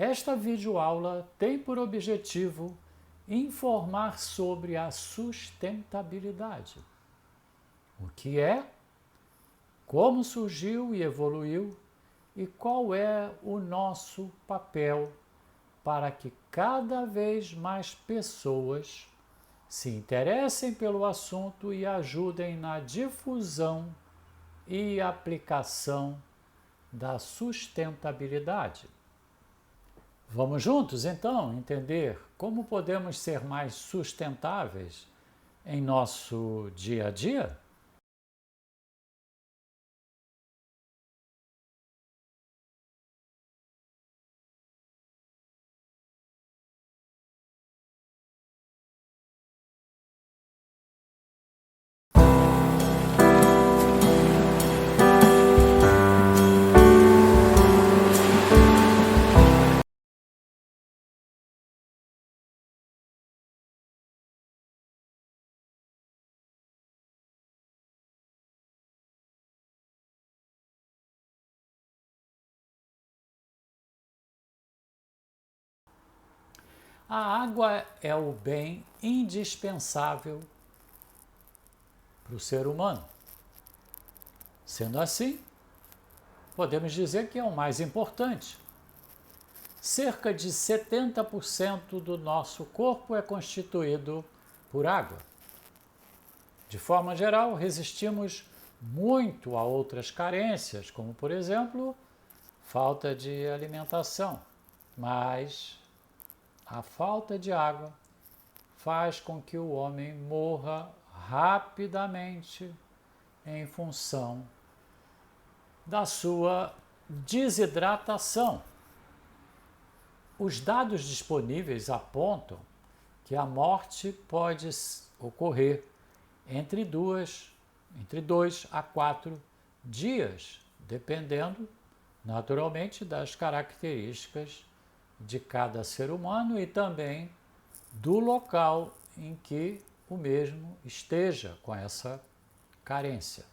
Esta videoaula tem por objetivo informar sobre a sustentabilidade. O que é, como surgiu e evoluiu e qual é o nosso papel para que cada vez mais pessoas se interessem pelo assunto e ajudem na difusão e aplicação da sustentabilidade. Vamos juntos, então, entender como podemos ser mais sustentáveis em nosso dia a dia? A água é o bem indispensável para o ser humano. Sendo assim, podemos dizer que é o mais importante. Cerca de 70% do nosso corpo é constituído por água. De forma geral, resistimos muito a outras carências, como, por exemplo, falta de alimentação. Mas a falta de água faz com que o homem morra rapidamente em função da sua desidratação. Os dados disponíveis apontam que a morte pode ocorrer entre 2 a 4 dias, dependendo, naturalmente, das características de cada ser humano e também do local em que o mesmo esteja com essa carência.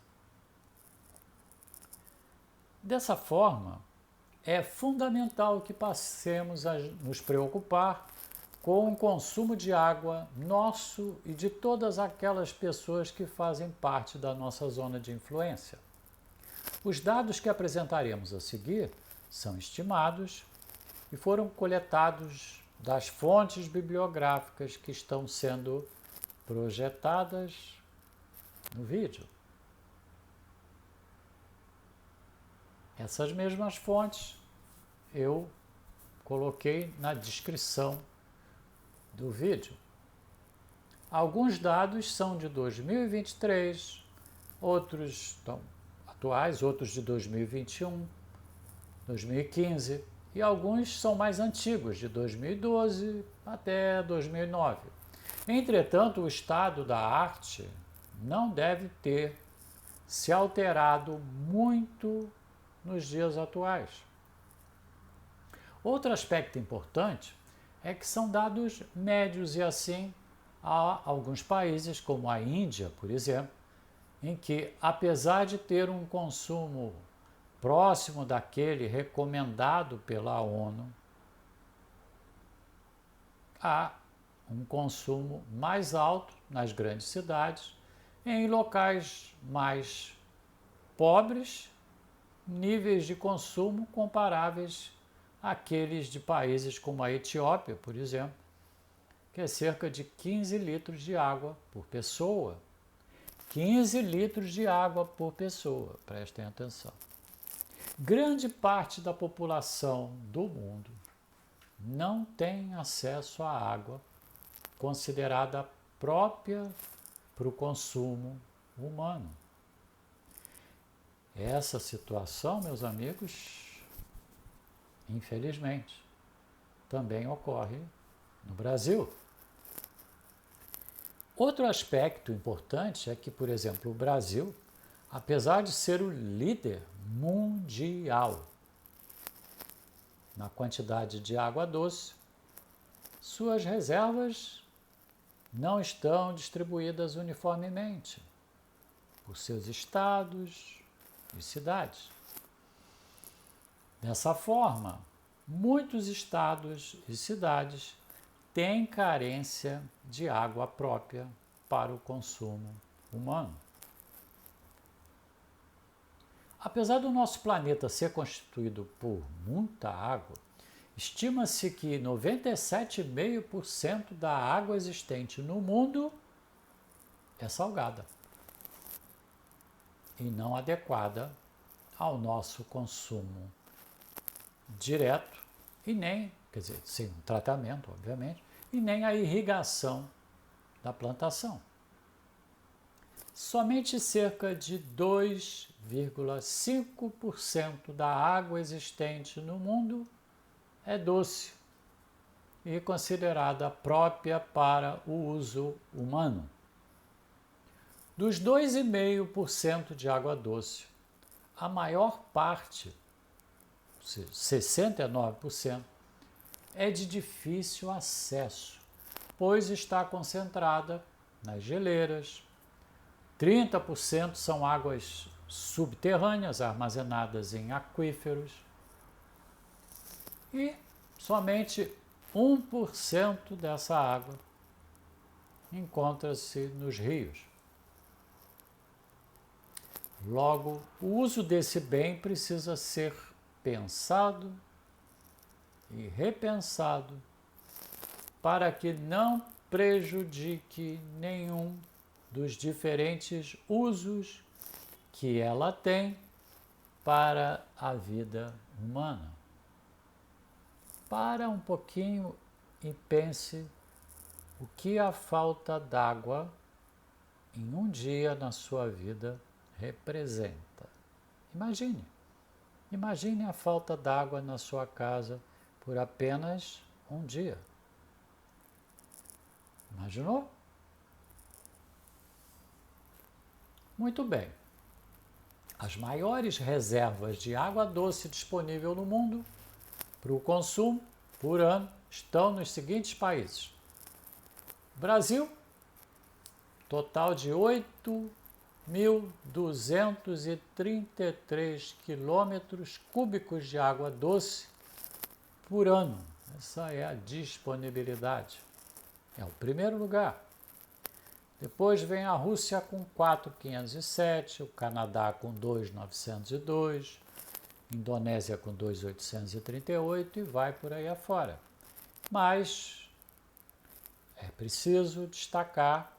Dessa forma, é fundamental que passemos a nos preocupar com o consumo de água nosso e de todas aquelas pessoas que fazem parte da nossa zona de influência. Os dados que apresentaremos a seguir são estimados e foram coletados das fontes bibliográficas que estão sendo projetadas no vídeo. Essas mesmas fontes eu coloquei na descrição do vídeo. Alguns dados são de 2023, outros estão atuais, outros de 2021, 2015 e alguns são mais antigos, de 2012 até 2009. Entretanto, o estado da arte não deve ter se alterado muito nos dias atuais. Outro aspecto importante é que são dados médios e assim há alguns países, como a Índia, por exemplo, em que, apesar de ter um consumo próximo daquele recomendado pela ONU, há um consumo mais alto nas grandes cidades, em locais mais pobres, níveis de consumo comparáveis àqueles de países como a Etiópia, por exemplo, que é cerca de 15 litros de água por pessoa. 15 litros de água por pessoa, prestem atenção. Grande parte da população do mundo não tem acesso à água considerada própria para o consumo humano. Essa situação, meus amigos, infelizmente, também ocorre no Brasil. Outro aspecto importante é que, por exemplo, o Brasil, apesar de ser o líder mundial na quantidade de água doce, suas reservas não estão distribuídas uniformemente por seus estados e cidades. Dessa forma, muitos estados e cidades têm carência de água própria para o consumo humano. Apesar do nosso planeta ser constituído por muita água, estima-se que 97,5% da água existente no mundo é salgada e não adequada ao nosso consumo direto e nem, quer dizer, sem tratamento, obviamente, e nem a irrigação da plantação. Somente cerca de 2,5% da água existente no mundo é doce e considerada própria para o uso humano. Dos 2,5% de água doce, a maior parte, 69%, é de difícil acesso, pois está concentrada nas geleiras. 30% são águas subterrâneas armazenadas em aquíferos e somente 1% dessa água encontra-se nos rios. Logo, o uso desse bem precisa ser pensado e repensado para que não prejudique nenhum dos diferentes usos que ela tem para a vida humana. Para um pouquinho e pense o que a falta d'água em um dia na sua vida representa. Imagine a falta d'água na sua casa por apenas um dia. Imaginou? Muito bem. As maiores reservas de água doce disponível no mundo para o consumo por ano estão nos seguintes países: Brasil, total de 8.233 quilômetros cúbicos de água doce por ano. Essa é a disponibilidade. É o primeiro lugar. Depois vem a Rússia com 4.507, o Canadá com 2.902, Indonésia com 2.838 e vai por aí afora. Mas é preciso destacar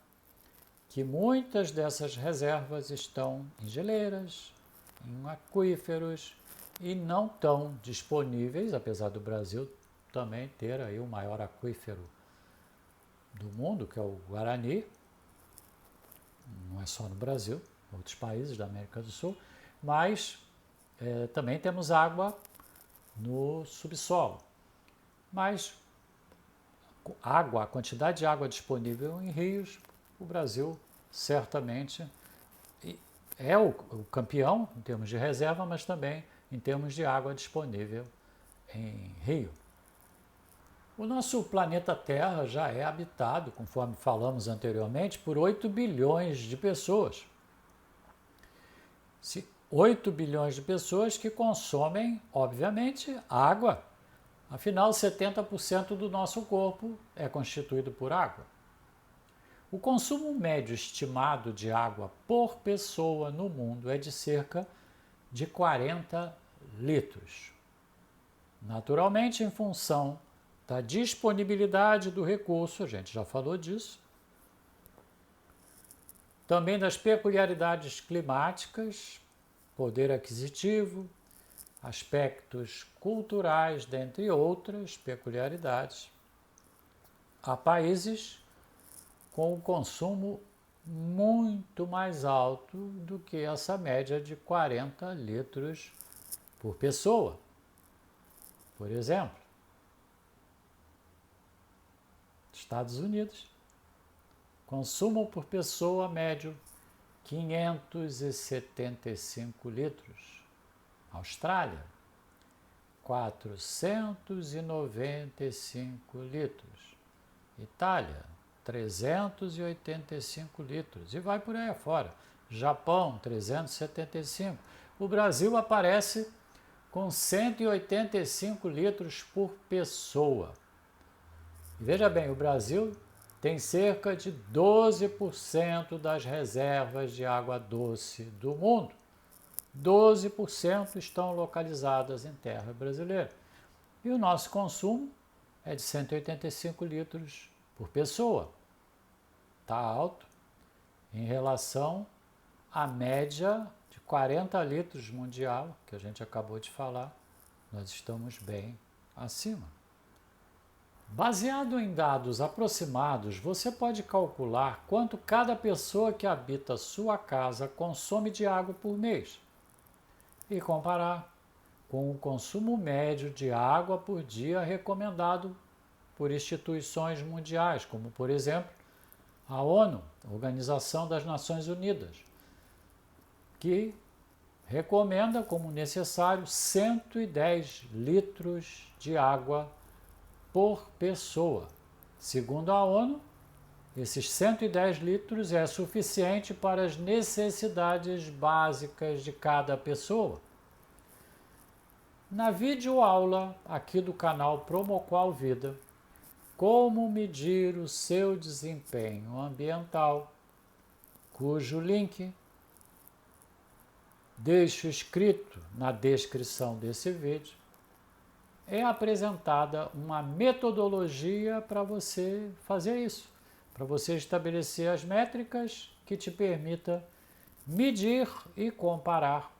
que muitas dessas reservas estão em geleiras, em aquíferos e não estão disponíveis, apesar do Brasil também ter aí o maior aquífero do mundo, que é o Guarani. Não é só no Brasil, outros países da América do Sul, mas também temos água no subsolo. Mas a quantidade de água disponível em rios, o Brasil certamente é o campeão em termos de reserva, mas também em termos de água disponível em rio. O nosso planeta Terra já é habitado, conforme falamos anteriormente, por 8 bilhões de pessoas. 8 bilhões de pessoas que consomem, obviamente, água. Afinal, 70% do nosso corpo é constituído por água. O consumo médio estimado de água por pessoa no mundo é de cerca de 40 litros. Naturalmente, em função da disponibilidade do recurso, a gente já falou disso, também das peculiaridades climáticas, poder aquisitivo, aspectos culturais, dentre outras peculiaridades. Há países com o consumo muito mais alto do que essa média de 40 litros por pessoa. Por exemplo, Estados Unidos, consumo por pessoa médio 575 litros. Austrália, 495 litros. Itália, 385 litros. E vai por aí afora. Japão, 375. O Brasil aparece com 185 litros por pessoa. E veja bem, o Brasil tem cerca de 12% das reservas de água doce do mundo. 12% estão localizadas em terra brasileira. E o nosso consumo é de 185 litros por pessoa. Está alto em relação à média de 40 litros mundial, que a gente acabou de falar. Nós estamos bem acima. Baseado em dados aproximados, você pode calcular quanto cada pessoa que habita sua casa consome de água por mês e comparar com o consumo médio de água por dia recomendado por instituições mundiais, como, por exemplo, a ONU, a Organização das Nações Unidas, que recomenda como necessário 110 litros de água por pessoa. Segundo a ONU, esses 110 litros é suficiente para as necessidades básicas de cada pessoa. Na videoaula aqui do canal Promoqual Vida, como medir o seu desempenho ambiental, cujo link deixo escrito na descrição desse vídeo, é apresentada uma metodologia para você fazer isso, para você estabelecer as métricas que te permita medir e comparar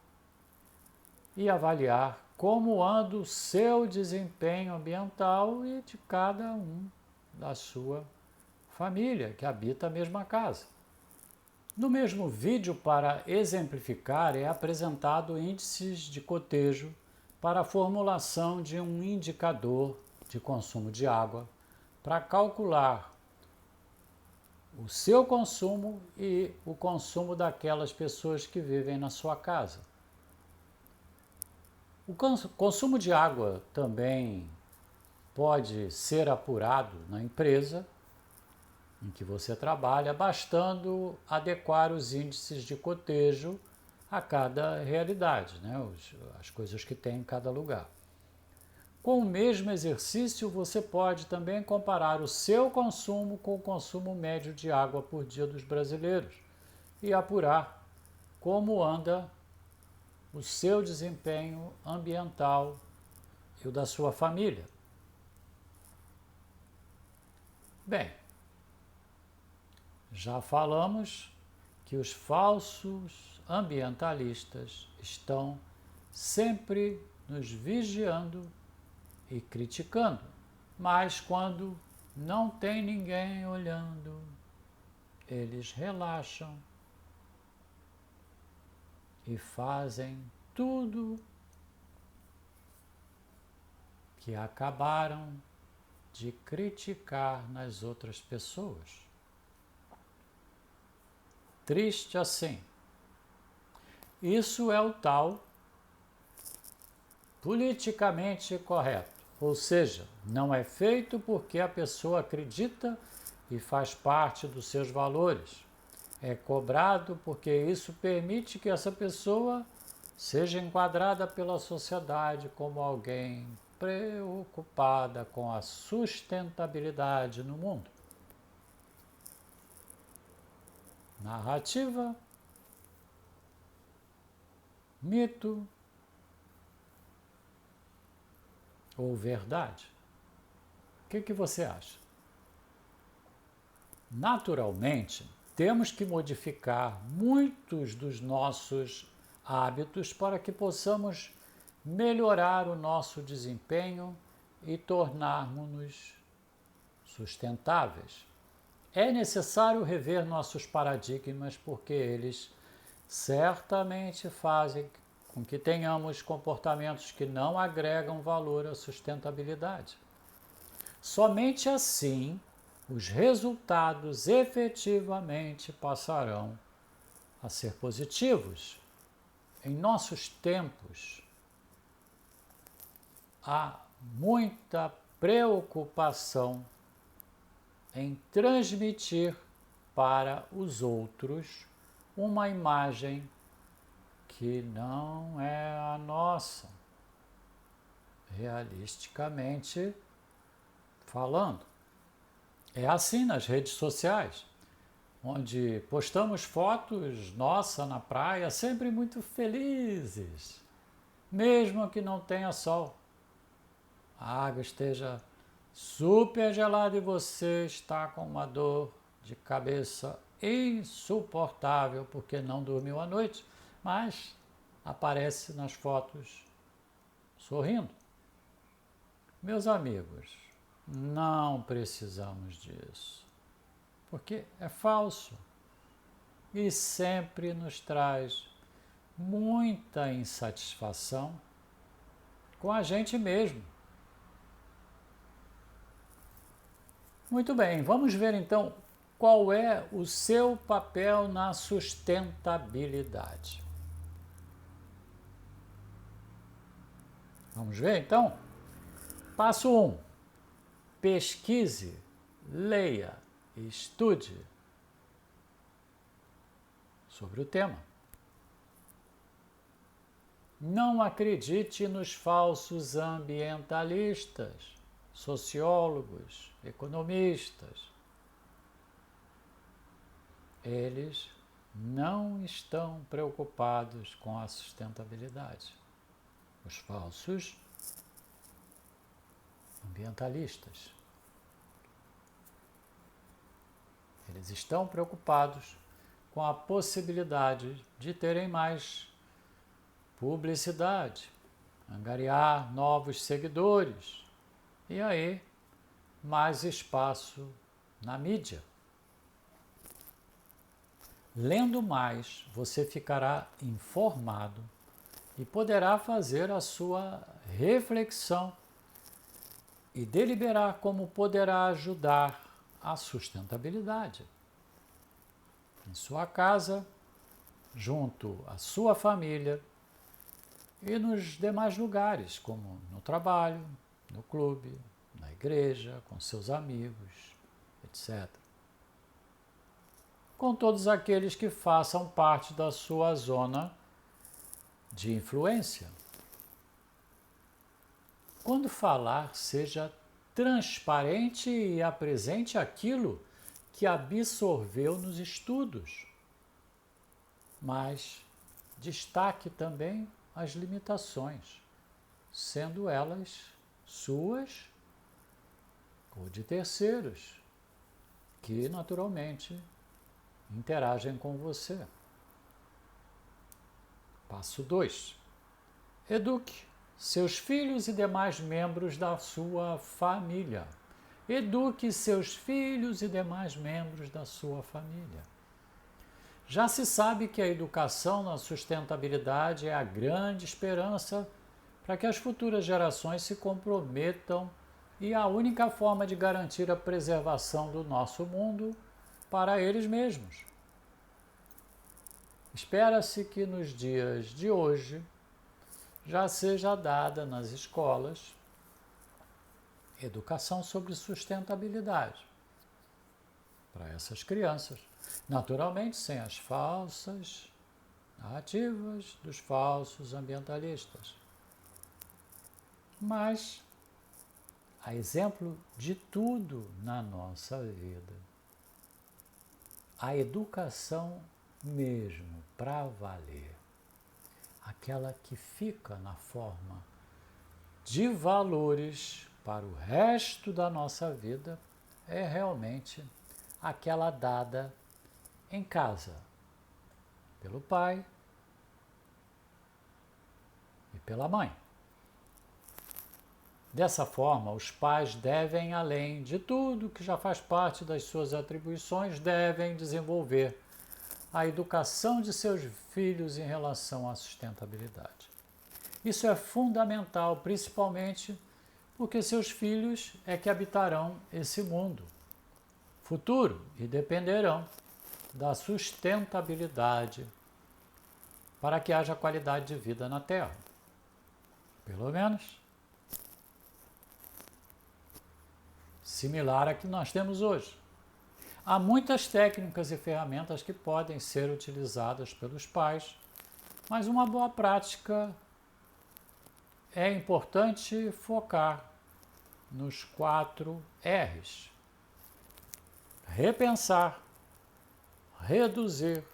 e avaliar como anda o seu desempenho ambiental e de cada um da sua família que habita a mesma casa. No mesmo vídeo, para exemplificar, é apresentado índices de cotejo para a formulação de um indicador de consumo de água para calcular o seu consumo e o consumo daquelas pessoas que vivem na sua casa. O consumo de água também pode ser apurado na empresa em que você trabalha, bastando adequar os índices de cotejo a cada realidade, né? As coisas que tem em cada lugar. Com o mesmo exercício, você pode também comparar o seu consumo com o consumo médio de água por dia dos brasileiros e apurar como anda o seu desempenho ambiental e o da sua família. Bem, já falamos que os falsos ambientalistas estão sempre nos vigiando e criticando, mas quando não tem ninguém olhando, eles relaxam e fazem tudo que acabaram de criticar nas outras pessoas. Triste assim. Isso é o tal politicamente correto, ou seja, não é feito porque a pessoa acredita e faz parte dos seus valores. É cobrado porque isso permite que essa pessoa seja enquadrada pela sociedade como alguém preocupada com a sustentabilidade no mundo. Narrativa, mito ou verdade? O que você acha? Naturalmente, temos que modificar muitos dos nossos hábitos para que possamos melhorar o nosso desempenho e tornarmos-nos sustentáveis. É necessário rever nossos paradigmas porque eles certamente fazem com que tenhamos comportamentos que não agregam valor à sustentabilidade. Somente assim os resultados efetivamente passarão a ser positivos. Em nossos tempos, há muita preocupação em transmitir para os outros uma imagem que não é a nossa. realisticamente falando. É assim nas redes sociais, onde postamos fotos nossa na praia, sempre muito felizes, mesmo que não tenha sol. A água esteja super gelada e você está com uma dor de cabeça insuportável porque não dormiu à noite, mas aparece nas fotos sorrindo. Meus amigos, não precisamos disso, porque é falso e sempre nos traz muita insatisfação com a gente mesmo. Muito bem, vamos ver então qual é o seu papel na sustentabilidade. Vamos ver então? Passo 1. Pesquise, leia e estude sobre o tema. Não acredite nos falsos ambientalistas, sociólogos, economistas. Eles não estão preocupados com a sustentabilidade. Os falsos ambientalistas. Eles estão preocupados com a possibilidade de terem mais publicidade, angariar novos seguidores e aí mais espaço na mídia. Lendo mais, você ficará informado e poderá fazer a sua reflexão e deliberar como poderá ajudar a sustentabilidade em sua casa, junto à sua família e nos demais lugares, como no trabalho, no clube, na igreja, com seus amigos, etc. Com todos aqueles que façam parte da sua zona de influência. Quando falar, seja transparente e apresente aquilo que absorveu nos estudos, mas destaque também as limitações, sendo elas suas ou de terceiros, que naturalmente interagem com você. Passo 2. Eduque seus filhos e demais membros da sua família. Eduque seus filhos e demais membros da sua família. Já se sabe que a educação na sustentabilidade é a grande esperança para que as futuras gerações se comprometam e a única forma de garantir a preservação do nosso mundo para eles mesmos. Espera-se que nos dias de hoje já seja dada nas escolas educação sobre sustentabilidade para essas crianças. Naturalmente, sem as falsas narrativas dos falsos ambientalistas. Mas, a exemplo de tudo na nossa vida, a educação mesmo para valer, aquela que fica na forma de valores para o resto da nossa vida, é realmente aquela dada em casa, pelo pai e pela mãe. Dessa forma, os pais devem, além de tudo que já faz parte das suas atribuições, devem desenvolver a educação de seus filhos em relação à sustentabilidade. Isso é fundamental, principalmente porque seus filhos é que habitarão esse mundo futuro e dependerão da sustentabilidade para que haja qualidade de vida na Terra. Pelo menos similar à que nós temos hoje. Há muitas técnicas e ferramentas que podem ser utilizadas pelos pais, mas uma boa prática é importante focar nos 4 R's: repensar, reduzir,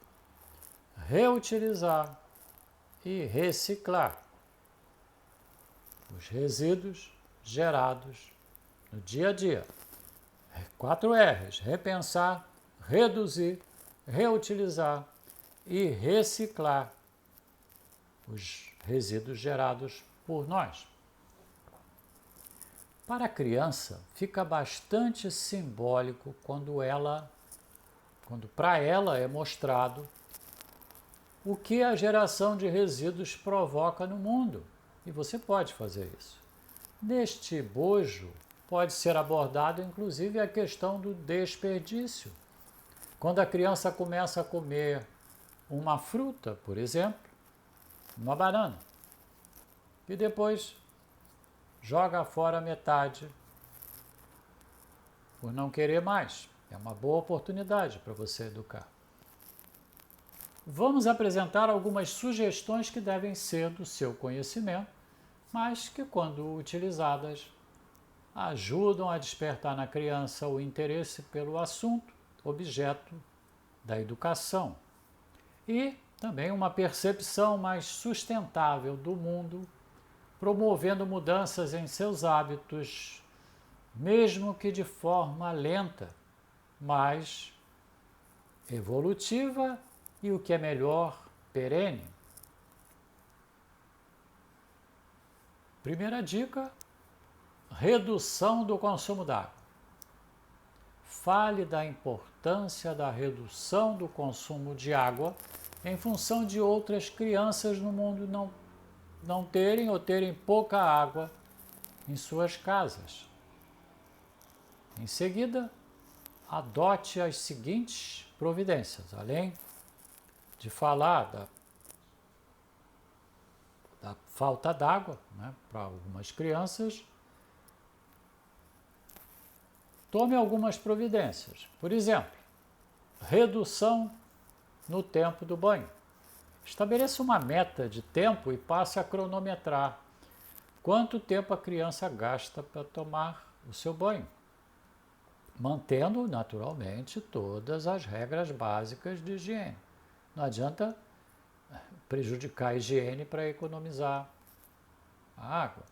reutilizar e reciclar os resíduos gerados no dia a dia. 4 R's: repensar, reduzir, reutilizar e reciclar os resíduos gerados por nós. Para a criança, fica bastante simbólico quando para ela é mostrado o que a geração de resíduos provoca no mundo. E você pode fazer isso. Neste bojo, pode ser abordado inclusive a questão do desperdício. Quando a criança começa a comer uma fruta, por exemplo, uma banana, e depois joga fora metade por não querer mais. É uma boa oportunidade para você educar. Vamos apresentar algumas sugestões que devem ser do seu conhecimento, mas que, quando utilizadas, ajudam a despertar na criança o interesse pelo assunto, objeto da educação, e também uma percepção mais sustentável do mundo, promovendo mudanças em seus hábitos, mesmo que de forma lenta, mas evolutiva e, o que é melhor, perene. Primeira dica: redução do consumo d'água. Fale da importância da redução do consumo de água em função de outras crianças no mundo não terem ou terem pouca água em suas casas. Em seguida, adote as seguintes providências, além de falar da falta d'água, né, para algumas crianças. Tome algumas providências. Por exemplo, redução no tempo do banho. Estabeleça uma meta de tempo e passe a cronometrar quanto tempo a criança gasta para tomar o seu banho, mantendo, naturalmente, todas as regras básicas de higiene. Não adianta prejudicar a higiene para economizar a água.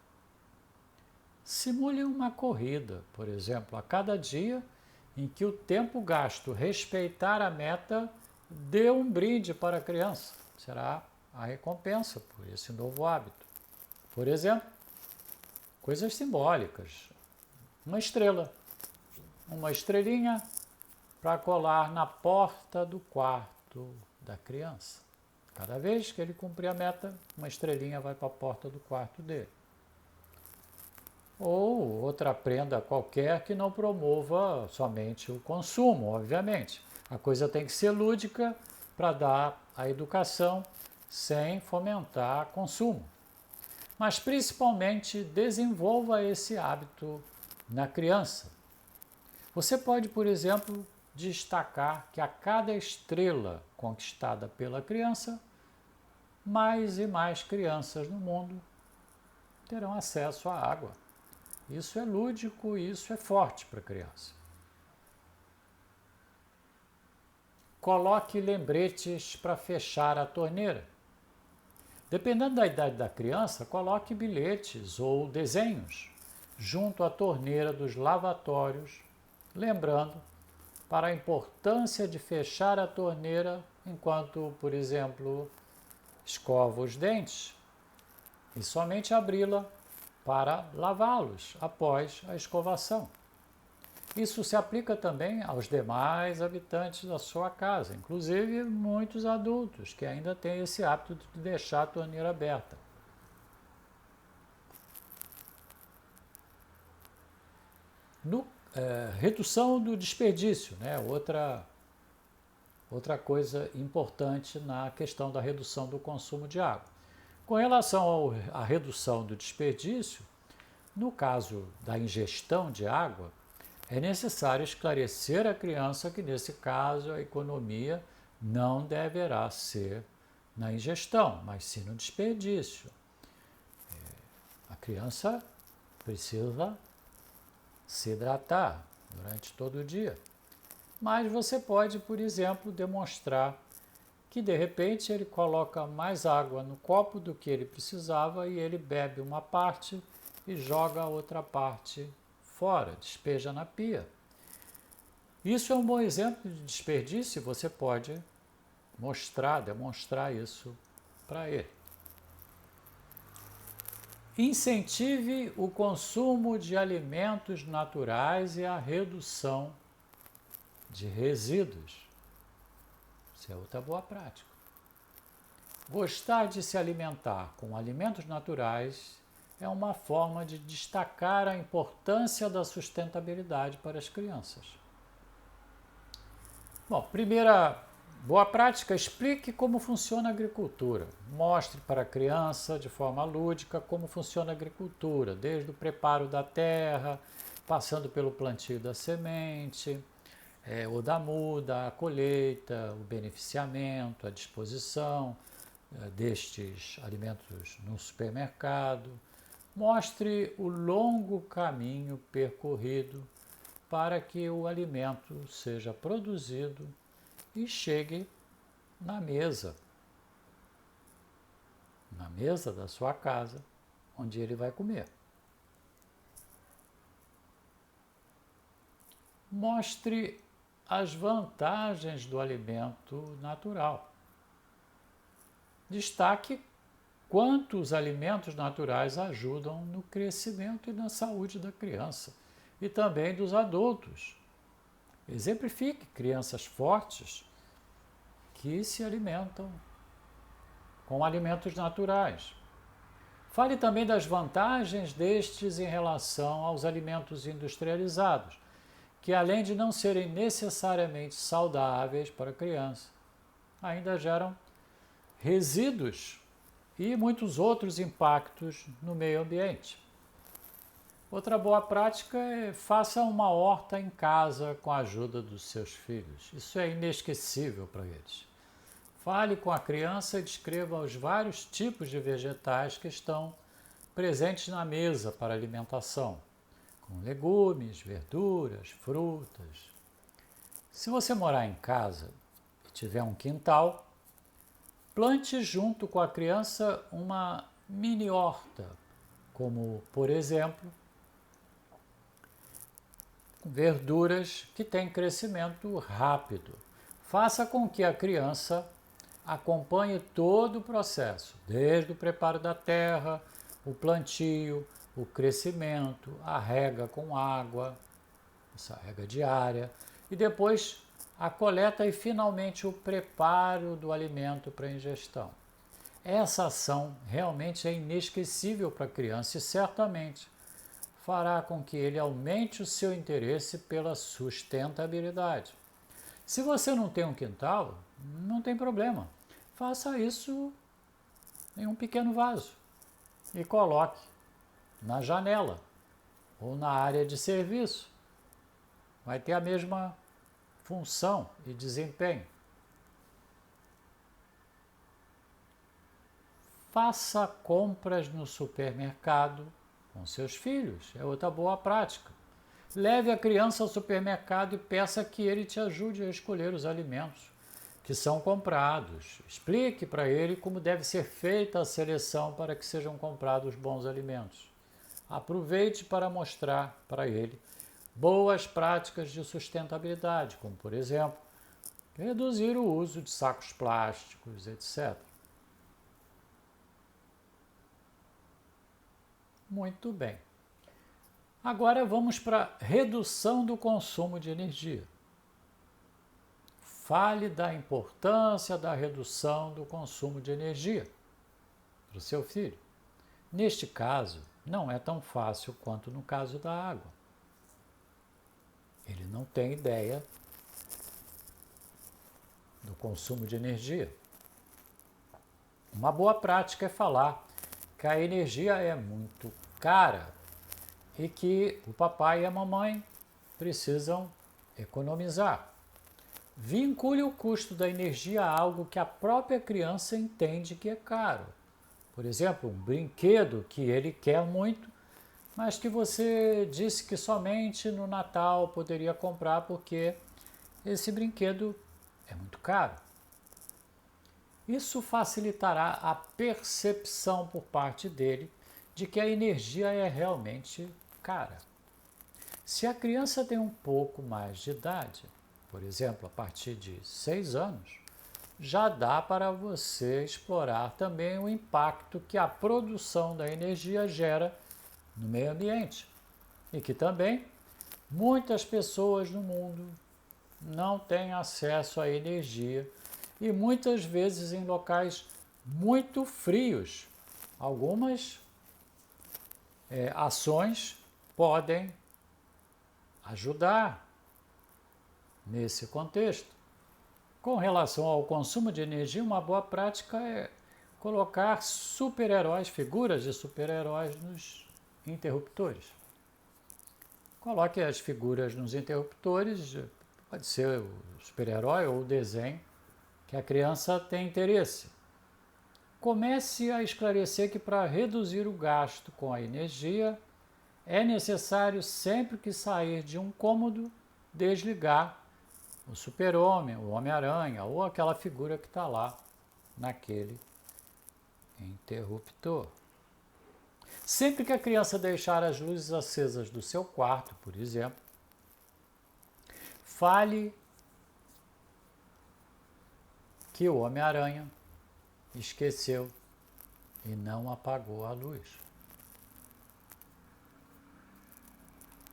Simule uma corrida, por exemplo, a cada dia em que o tempo gasto respeitar a meta, dê um brinde para a criança. Será a recompensa por esse novo hábito. Por exemplo, coisas simbólicas. Uma estrela, uma estrelinha para colar na porta do quarto da criança. Cada vez que ele cumprir a meta, uma estrelinha vai para a porta do quarto dele. Ou outra prenda qualquer que não promova somente o consumo, obviamente. A coisa tem que ser lúdica para dar a educação sem fomentar consumo. Mas, principalmente, desenvolva esse hábito na criança. Você pode, por exemplo, destacar que a cada estrela conquistada pela criança, mais e mais crianças no mundo terão acesso à água. Isso é lúdico e isso é forte para a criança. Coloque lembretes para fechar a torneira. Dependendo da idade da criança, coloque bilhetes ou desenhos junto à torneira dos lavatórios, lembrando para a importância de fechar a torneira enquanto, por exemplo, escova os dentes e somente abri-la para lavá-los após a escovação. Isso se aplica também aos demais habitantes da sua casa, inclusive muitos adultos que ainda têm esse hábito de deixar a torneira aberta. Redução do desperdício, né? Outra coisa importante na questão da redução do consumo de água. Com relação à redução do desperdício, no caso da ingestão de água, é necessário esclarecer à criança que, nesse caso, a economia não deverá ser na ingestão, mas sim no desperdício. criança precisa se hidratar durante todo o dia. Mas você pode, por exemplo, demonstrar que de repente ele coloca mais água no copo do que ele precisava e ele bebe uma parte e joga a outra parte fora, despeja na pia. Isso é um bom exemplo de desperdício e você pode demonstrar isso para ele. Incentive o consumo de alimentos naturais e a redução de resíduos. Isso é outra boa prática. Gostar de se alimentar com alimentos naturais é uma forma de destacar a importância da sustentabilidade para as crianças. Bom, primeira boa prática, explique como funciona a agricultura. Mostre para a criança, de forma lúdica, como funciona a agricultura, desde o preparo da terra, passando pelo plantio da semente, ou da muda, a colheita, o beneficiamento, a disposição destes alimentos no supermercado. Mostre o longo caminho percorrido para que o alimento seja produzido e chegue na mesa da sua casa, onde ele vai comer. Mostre as vantagens do alimento natural. Destaque quanto os alimentos naturais ajudam no crescimento e na saúde da criança e também dos adultos. Exemplifique crianças fortes que se alimentam com alimentos naturais. Fale também das vantagens destes em relação aos alimentos industrializados, que além de não serem necessariamente saudáveis para a criança, ainda geram resíduos e muitos outros impactos no meio ambiente. Outra boa prática é faça uma horta em casa com a ajuda dos seus filhos. Isso é inesquecível para eles. Fale com a criança e descreva os vários tipos de vegetais que estão presentes na mesa para alimentação, com legumes, verduras, frutas. Se você morar em casa e tiver um quintal, plante junto com a criança uma mini horta, como, por exemplo, verduras que têm crescimento rápido. Faça com que a criança acompanhe todo o processo, desde o preparo da terra, o plantio, o crescimento, a rega com água, essa rega diária, e depois a coleta e finalmente o preparo do alimento para ingestão. Essa ação realmente é inesquecível para a criança e certamente fará com que ele aumente o seu interesse pela sustentabilidade. Se você não tem um quintal, não tem problema. Faça isso em um pequeno vaso e coloque na janela ou na área de serviço. Vai ter a mesma função e desempenho. Faça compras no supermercado com seus filhos, é outra boa prática. Leve a criança ao supermercado e peça que ele te ajude a escolher os alimentos que são comprados. Explique para ele como deve ser feita a seleção para que sejam comprados bons alimentos. Aproveite para mostrar para ele boas práticas de sustentabilidade, como, por exemplo, reduzir o uso de sacos plásticos, etc. Muito bem. Agora vamos para a redução do consumo de energia. Fale da importância da redução do consumo de energia para o seu filho. Neste caso, não é tão fácil quanto no caso da água. Ele não tem ideia do consumo de energia. Uma boa prática é falar que a energia é muito cara e que o papai e a mamãe precisam economizar. Vincule o custo da energia a algo que a própria criança entende que é caro. Por exemplo, um brinquedo que ele quer muito, mas que você disse que somente no Natal poderia comprar porque esse brinquedo é muito caro. Isso facilitará a percepção por parte dele de que a energia é realmente cara. Se a criança tem um pouco mais de idade, por exemplo, a partir de 6 anos, já dá para você explorar também o impacto que a produção da energia gera no meio ambiente e que também muitas pessoas no mundo não têm acesso à energia e muitas vezes em locais muito frios. Algumas ações podem ajudar nesse contexto. Com relação ao consumo de energia, uma boa prática é colocar super-heróis, figuras de super-heróis nos interruptores. Coloque as figuras nos interruptores, pode ser o super-herói ou o desenho que a criança tem interesse. Comece a esclarecer que para reduzir o gasto com a energia, é necessário sempre que sair de um cômodo desligar o super-homem, o Homem-Aranha ou aquela figura que está lá naquele interruptor. Sempre que a criança deixar as luzes acesas do seu quarto, por exemplo, fale que o Homem-Aranha esqueceu e não apagou a luz.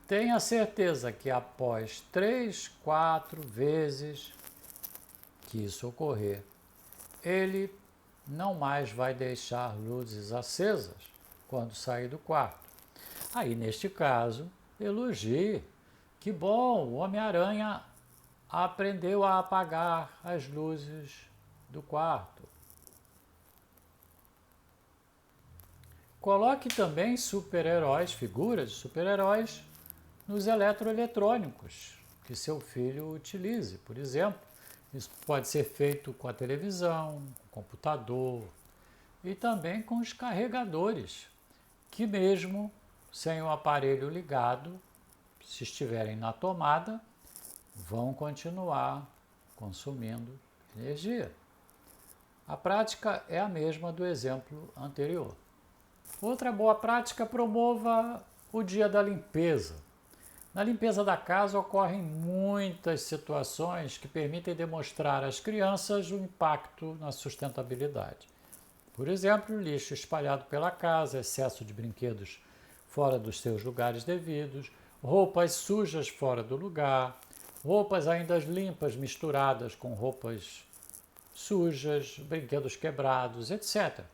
Tenha certeza que após 3, 4 vezes que isso ocorrer, ele não mais vai deixar luzes acesas quando sair do quarto. Aí, neste caso, elogie. Que bom, o Homem-Aranha aprendeu a apagar as luzes do quarto. Coloque também super-heróis, figuras de super-heróis, nos eletroeletrônicos que seu filho utilize. Por exemplo, isso pode ser feito com a televisão, com o computador e também com os carregadores, que mesmo sem o aparelho ligado, se estiverem na tomada, vão continuar consumindo energia. A prática é a mesma do exemplo anterior. Outra boa prática, promova o dia da limpeza. Na limpeza da casa ocorrem muitas situações que permitem demonstrar às crianças o impacto na sustentabilidade. Por exemplo, lixo espalhado pela casa, excesso de brinquedos fora dos seus lugares devidos, roupas sujas fora do lugar, roupas ainda limpas misturadas com roupas sujas, brinquedos quebrados, etc.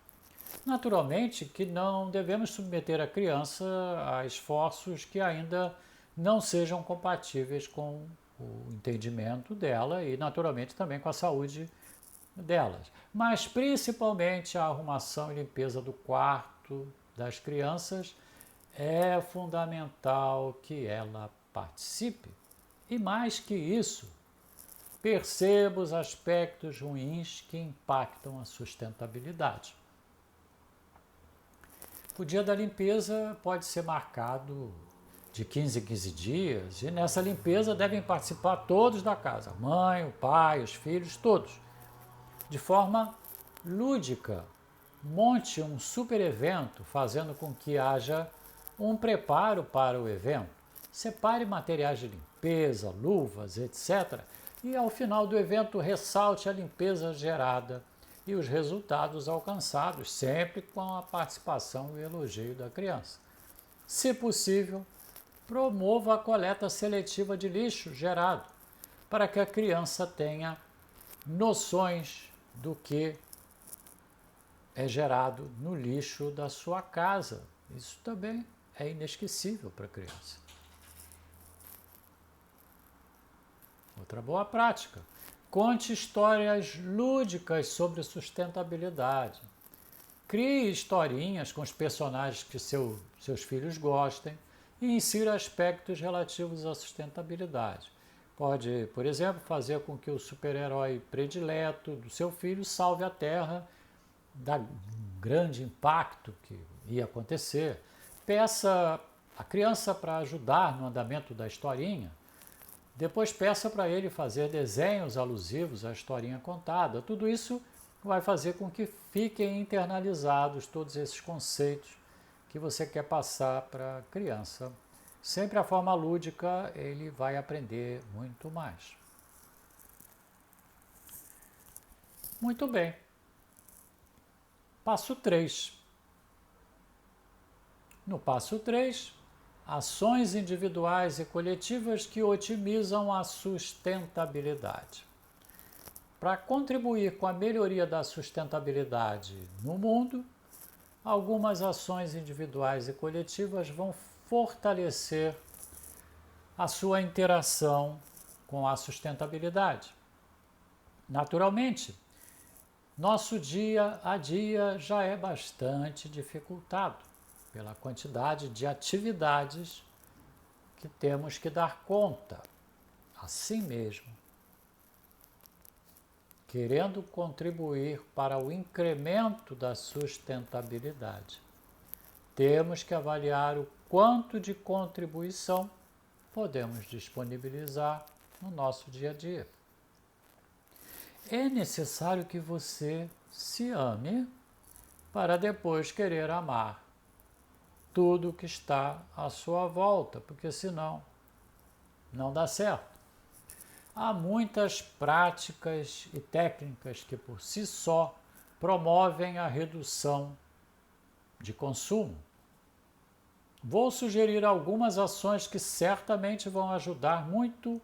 Naturalmente que não devemos submeter a criança a esforços que ainda não sejam compatíveis com o entendimento dela e, naturalmente, também com a saúde delas. Mas, principalmente, a arrumação e limpeza do quarto das crianças é fundamental que ela participe. E, mais que isso, perceba os aspectos ruins que impactam a sustentabilidade. O dia da limpeza pode ser marcado de 15 em 15 dias, e nessa limpeza devem participar todos da casa, a mãe, o pai, os filhos, todos. De forma lúdica, monte um super evento, fazendo com que haja um preparo para o evento. Separe materiais de limpeza, luvas, etc. E ao final do evento ressalte a limpeza gerada e os resultados alcançados, sempre com a participação e elogio da criança. Se possível, promova a coleta seletiva de lixo gerado, para que a criança tenha noções do que é gerado no lixo da sua casa. Isso também é inesquecível para a criança. Outra boa prática: conte histórias lúdicas sobre sustentabilidade. Crie historinhas com os personagens que seus filhos gostem e insira aspectos relativos à sustentabilidade. Pode, por exemplo, fazer com que o super-herói predileto do seu filho salve a Terra da grande impacto que ia acontecer. Peça a criança para ajudar no andamento da historinha. Depois peça para ele fazer desenhos alusivos à historinha contada. Tudo isso vai fazer com que fiquem internalizados todos esses conceitos que você quer passar para a criança. Sempre a forma lúdica, ele vai aprender muito mais. Muito bem. Passo 3. No passo 3, ações individuais e coletivas que otimizam a sustentabilidade. Para contribuir com a melhoria da sustentabilidade no mundo, algumas ações individuais e coletivas vão fortalecer a sua interação com a sustentabilidade. Naturalmente, nosso dia a dia já é bastante dificultado pela quantidade de atividades que temos que dar conta. Assim mesmo, querendo contribuir para o incremento da sustentabilidade, temos que avaliar o quanto de contribuição podemos disponibilizar no nosso dia a dia. É necessário que você se ame para depois querer amar tudo que está à sua volta, porque senão não dá certo. Há muitas práticas e técnicas que por si só promovem a redução de consumo. Vou sugerir algumas ações que certamente vão ajudar muito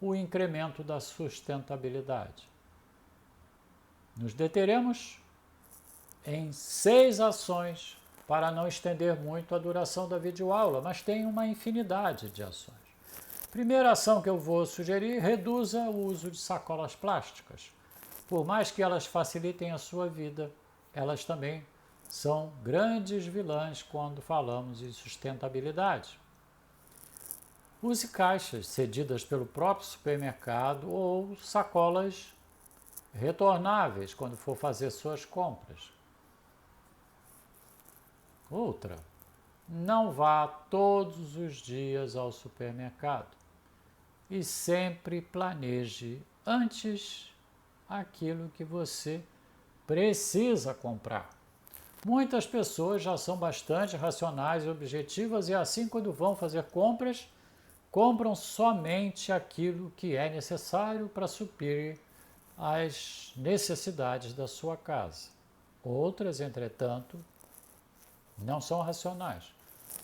o incremento da sustentabilidade. Nos deteremos em 6 ações para não estender muito a duração da videoaula, mas tem uma infinidade de ações. Primeira ação que eu vou sugerir: reduza o uso de sacolas plásticas. Por mais que elas facilitem a sua vida, elas também são grandes vilãs quando falamos em sustentabilidade. Use caixas cedidas pelo próprio supermercado ou sacolas retornáveis quando for fazer suas compras. Outra, não vá todos os dias ao supermercado e sempre planeje antes aquilo que você precisa comprar. Muitas pessoas já são bastante racionais e objetivas e assim, quando vão fazer compras, compram somente aquilo que é necessário para suprir as necessidades da sua casa. Outras, entretanto, não são racionais.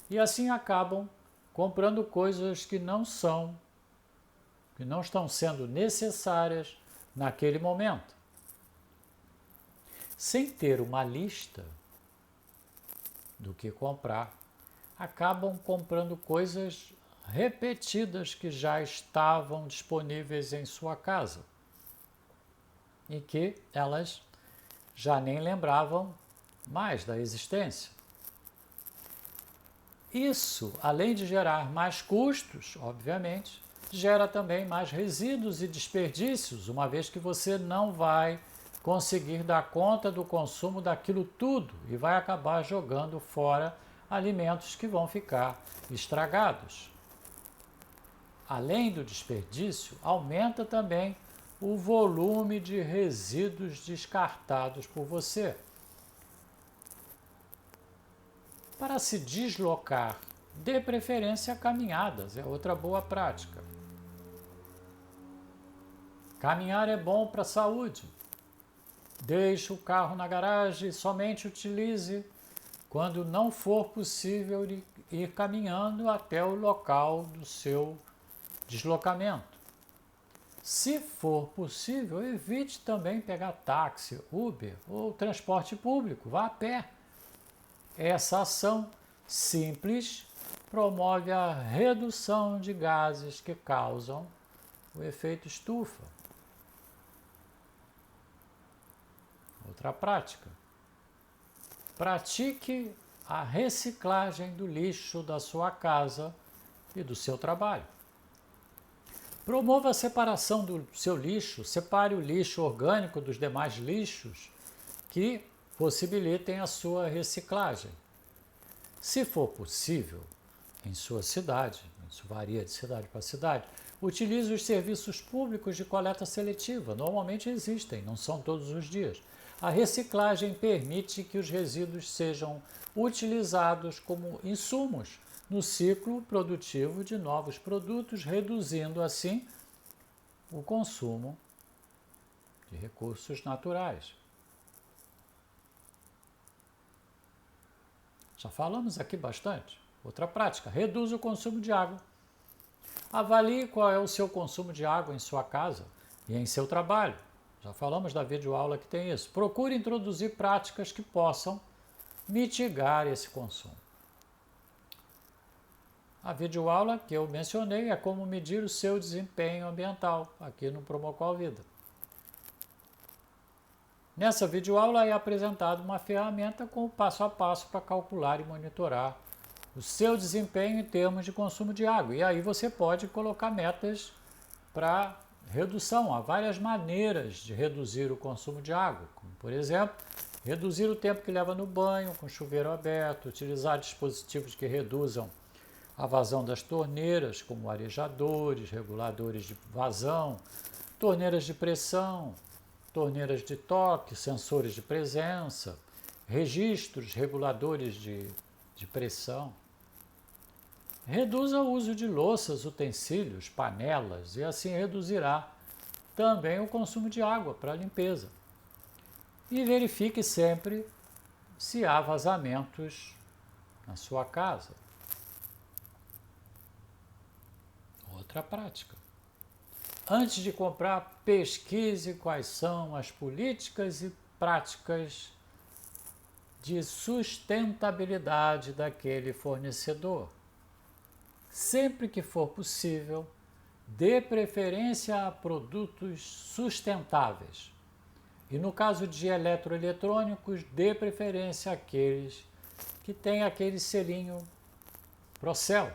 E assim acabam comprando coisas que não estão sendo necessárias naquele momento. Sem ter uma lista do que comprar, acabam comprando coisas repetidas que já estavam disponíveis em sua casa e que elas já nem lembravam mais da existência. Isso, além de gerar mais custos, obviamente, gera também mais resíduos e desperdícios, uma vez que você não vai conseguir dar conta do consumo daquilo tudo e vai acabar jogando fora alimentos que vão ficar estragados. Além do desperdício, aumenta também o volume de resíduos descartados por você. Para se deslocar, dê preferência a caminhadas, é outra boa prática. Caminhar é bom para a saúde. Deixe o carro na garagem e somente utilize quando não for possível ir caminhando até o local do seu deslocamento. Se for possível, evite também pegar táxi, Uber ou transporte público, vá a pé. Essa ação simples promove a redução de gases que causam o efeito estufa. Outra prática: pratique a reciclagem do lixo da sua casa e do seu trabalho. Promova a separação do seu lixo, separe o lixo orgânico dos demais lixos que possibilitem a sua reciclagem. Se for possível, em sua cidade, isso varia de cidade para cidade, utilize os serviços públicos de coleta seletiva. Normalmente existem, não são todos os dias. A reciclagem permite que os resíduos sejam utilizados como insumos no ciclo produtivo de novos produtos, reduzindo assim o consumo de recursos naturais. Já falamos aqui bastante. Outra prática, reduz o consumo de água. Avalie qual é o seu consumo de água em sua casa e em seu trabalho. Já falamos da videoaula que tem isso. Procure introduzir práticas que possam mitigar esse consumo. A videoaula que eu mencionei é como medir o seu desempenho ambiental aqui no Promocol Vida. Nessa videoaula é apresentada uma ferramenta com o passo a passo para calcular e monitorar o seu desempenho em termos de consumo de água. E aí você pode colocar metas para redução. Há várias maneiras de reduzir o consumo de água, como, por exemplo, reduzir o tempo que leva no banho com chuveiro aberto, utilizar dispositivos que reduzam a vazão das torneiras, como arejadores, reguladores de vazão, torneiras de pressão, torneiras de toque, sensores de presença, registros, reguladores de pressão. Reduza o uso de louças, utensílios, panelas e assim reduzirá também o consumo de água para a limpeza. E verifique sempre se há vazamentos na sua casa. Outra prática. Antes de comprar, pesquise quais são as políticas e práticas de sustentabilidade daquele fornecedor. Sempre que for possível, dê preferência a produtos sustentáveis. E no caso de eletroeletrônicos, dê preferência àqueles que têm aquele selinho Procel,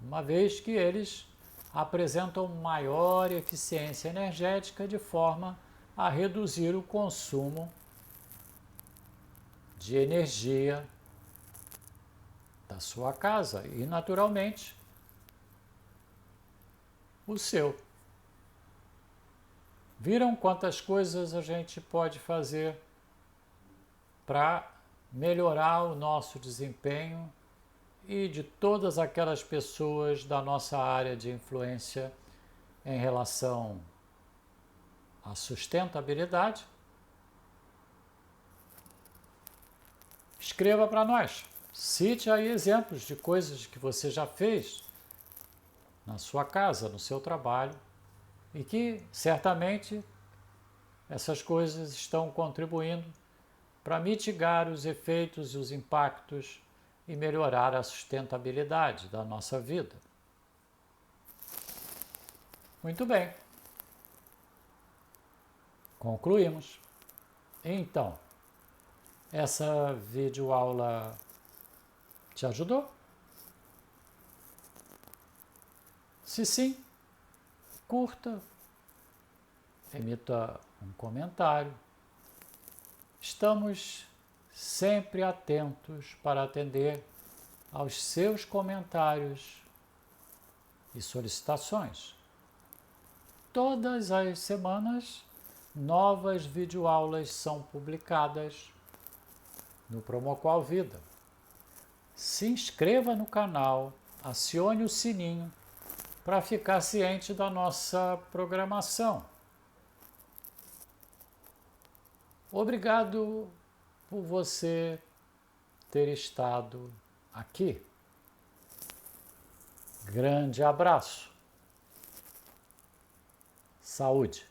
uma vez que eles apresentam maior eficiência energética de forma a reduzir o consumo de energia da sua casa e, naturalmente, o seu. Viram quantas coisas a gente pode fazer para melhorar o nosso desempenho e de todas aquelas pessoas da nossa área de influência em relação à sustentabilidade? Escreva para nós. Cite aí exemplos de coisas que você já fez na sua casa, no seu trabalho, e que certamente essas coisas estão contribuindo para mitigar os efeitos e os impactos e melhorar a sustentabilidade da nossa vida. Muito bem. Concluímos. Então, essa videoaula te ajudou? Se sim, curta, emita um comentário. Estamos sempre atentos para atender aos seus comentários e solicitações. Todas as semanas, novas videoaulas são publicadas no Promocol Vida. Se inscreva no canal, acione o sininho para ficar ciente da nossa programação. Obrigado por você ter estado aqui. Grande abraço. Saúde.